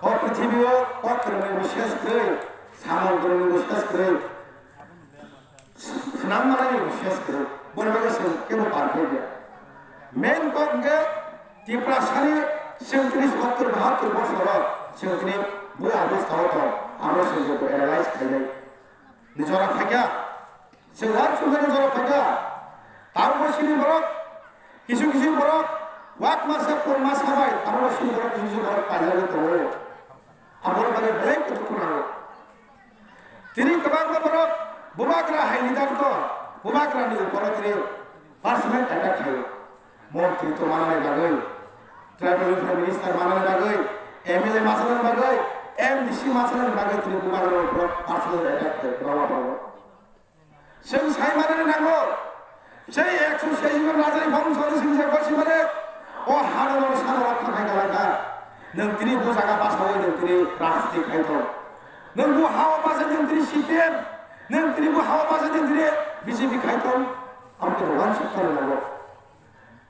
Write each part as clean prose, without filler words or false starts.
पृथ्वीयाव क'क्राझारनि सेसखै सामगुरिनि सेसखै सुनाममालानि सेसखै बोरमागे जों केबो perfect main क'के तिप्रासानि जोंनि 70-72 बছराव जोंनि बे अबस्थायाव दं आरो जों बेखौ एनालाइज खालामनाय निजरा फायगा जों आरो जों निजरा फायगा तारबसिनि बरक किसु बरक वाक मासे पर मास हाबाय तारबसिनि बरक किसु बरक पाजारि दङ आबर बारे बेलेग कुनांगौ तिनि गोबां बरक बुबाग्रा हाइलिदार दं बुबाग्रानि उपराव तिनि पार्सनेल एटाक खायो मन्त्रि तो मानाय बागै ट्राइबल मिनिस्टार मानाय बागै एमएलए मासानाय बागै एमडीसी मासानाय बागै तिनि बुबाग्रा उपराव पार्सनेल एटाक खायो जों साइ मानाय नांगौ সেই 160 জন রাজার বংশধর সিংহে বসে মানে ও হাড় সারা খাই গালাকা नों तिनि बोजागा बासावै नों तिनि राजनीति खायथो नों बु हावा बासा नों तिनि सीपीएम नों तिनि बु हावा बासा नों तिनि बीजेपी खायथो आमके भगवान सरकार नांगौ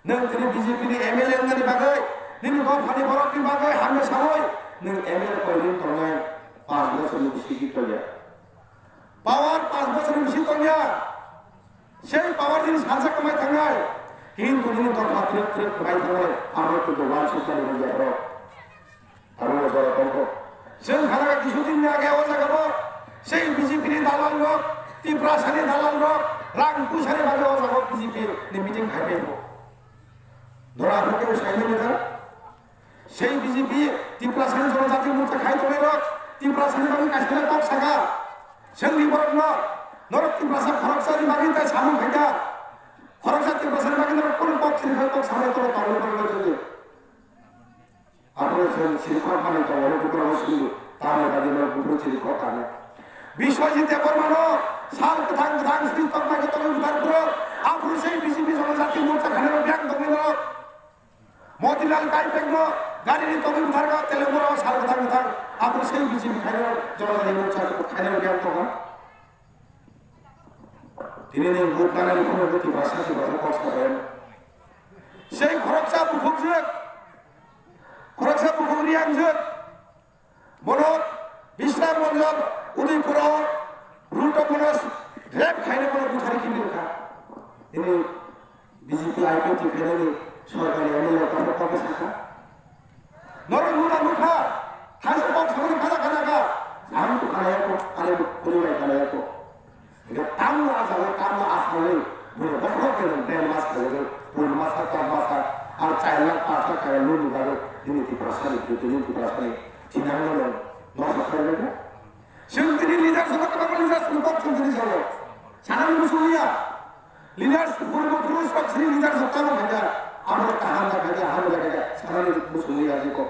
नों तिनि बीजेपी नि एमएलए नि बागै नों गफानि बरकनि बागै हांनो सावै नों एमएलए कइरिन तंनाय 5 बोसोरनि बिसिगि तया पावर 5 बोसोरनि बिसि तया সেই পাওয়ার দিন সাজা কমাই থাকায় কিন্তু দিন তো মাত্র কমাই থাকায় আমরা তো ভগবান সরকার নিয়ে যাব আর বড় কত সেই খানা কিছুদিন আগে ও জায়গা সেই বিজেপি দালাল লোক ত্রিপুরাসানি দালাল লোক রাংপুসানি ভাবে ও জায়গা বিজেপি মিটিং খাইবে ধরা থেকে সাইনে নিদা সেই বিজেপি ত্রিপুরাসানি জনজাতি মোর্চা খাই তোলে লোক ত্রিপুরাসানি ভাবে কাছলে টক সাগা जोंनि बरक न नरक ত্রিপুরাসা খরকসানি বাগি তাই সামু খাইতা খরকসা ত্রিপুরাসা বাগি নরক কোন পক সিনি খাই পক সামনে তোর তাওলে করে চলে আপনারা সিলকর মানে তো ওরে টুকরা বসি তাহলে বাগি নরক পুরো সিলকর কানে বিশ্বজিতে বর্মানো সাল কথাং শ্রী তকমাকে তুমি উদ্ধার করো আপনি সেই বিজেপি জনজাতি মোর্চা খানের ব্যাং দমিন মতিলাল কাই পেগন গাড়ির তুমি উদ্ধার করা তেলেঙ্গুরা সাল কথাং আপনি সেই বিজেপি খানের জনজাতি মোর্চা খানের ব্যাং তখন তিনি ভোট বানালে কোনো গতি ভাষাকে ভাষা কষ্ট করেন সেই খরকসা পুকুরি আংজক মনত বিশ্রাম মঞ্জল উদয়পুর রুট মনস রেপ খাইলে কোনো বুঝারি কিনে রেখা তিনি বিজেপি আইপিটি ফেলে সরকারি এমএলএ কবে কবে শাখা নরম মুড়া মুখা হাসে পক সামনে খানা খানা আমি তো খানা যাবো আরে পরিবার খানা যাবো tamu asal boleh berapa kali dan mas kali pun masa tak masa al China pasal kali lu baru ini diperasal itu diperasal Cina lalu masa kali itu sendiri leader sama kita leader sebab sendiri saja cara musuhnya leader terus sendiri leader sama kita ambil tahan kita ambil kita cara musuhnya juga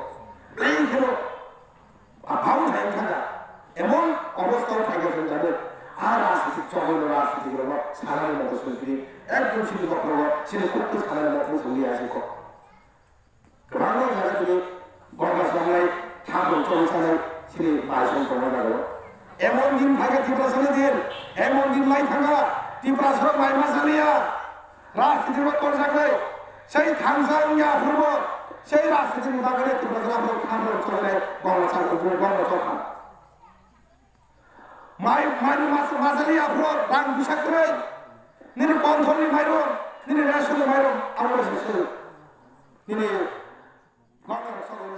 lain kalau apa pun yang kita emang অবস্থা থাকে যাবে আর রাজনীতি চলে রাজনীতি করবো সাধারণ মতো শুনছি একদম শুধু করবো সেটা করতে সাধারণ মতো শুনিয়ে আসে বাংলা জায়গা থেকে গঙ্গা বাংলায় ঠাকুর চলছানায় ছেলে বাইশন কমা গেল এমন দিন ভাগে ত্রিপুরাসানি দিন এমন দিন লাই থাকা ত্রিপুরাসার মাইমা চালিয়া রাজনীতির কর থাকবে সেই থামসাইয়া ফুরব সেই রাজনীতির বিভাগে ত্রিপুরাসার খামর চলে গঙ্গা চাকর গঙ্গা চলখান মাইরু মাসালি আফরোর রাং বিষাক করে নিনে কন্ধলি মাইরুম নিনে রেশনে মাইরুম আমরা শেষ নিনে গঙ্গার সকল